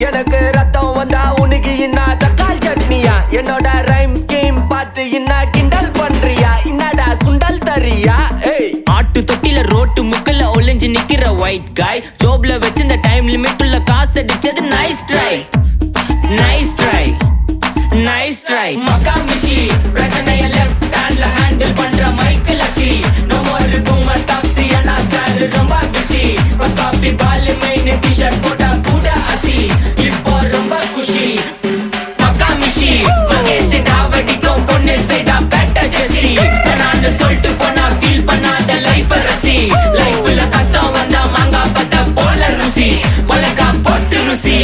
எனக்கு ரத்தம் வந்தா உனக்கு இன்னா தக்காளி சட்னியா என்னோட ரைம் ஸ்கீம் பார்த்து இன்னா கிண்டல் பண்றியா என்னடா சுண்டல் தரியா ஆட்டு தொட்டில ரோட்டு முக்கல்ல ஒளிஞ்சு நிக்கிற ஒயிட் காய் ஜோப்ல வச்சிருந்த டைம் லிமிட் உள்ள காசு அடிச்சது nice try nice try nice try மக்கா மிஷி பிரச்சனைய லெஃப்ட் ஹேண்ட்ல ஹேண்டில் பண்ற மைக்கேல் அசி நோ மோர் பூமர் டாக்ஸி அண்ணா சார் ரொம்ப பிஸி ஃபர்ஸ்ட் காப்பி பால் மெயின் டி-ஷர்ட் போட்டா கூட அசி இப்போ ரொம்ப குஷி மக்கா மிஷி மகேஷ் டாவடிக்கும் பொண்ணு செய்தா பெட்டர் ஜெசி நான் சொல்லிட்டு போனா ஃபீல் பண்ணாத லைஃப் ரசி லைஃப்ல கஷ்டம் வந்தா மாங்கா பத்த போல ருசி மிளகா போட்டு ருசி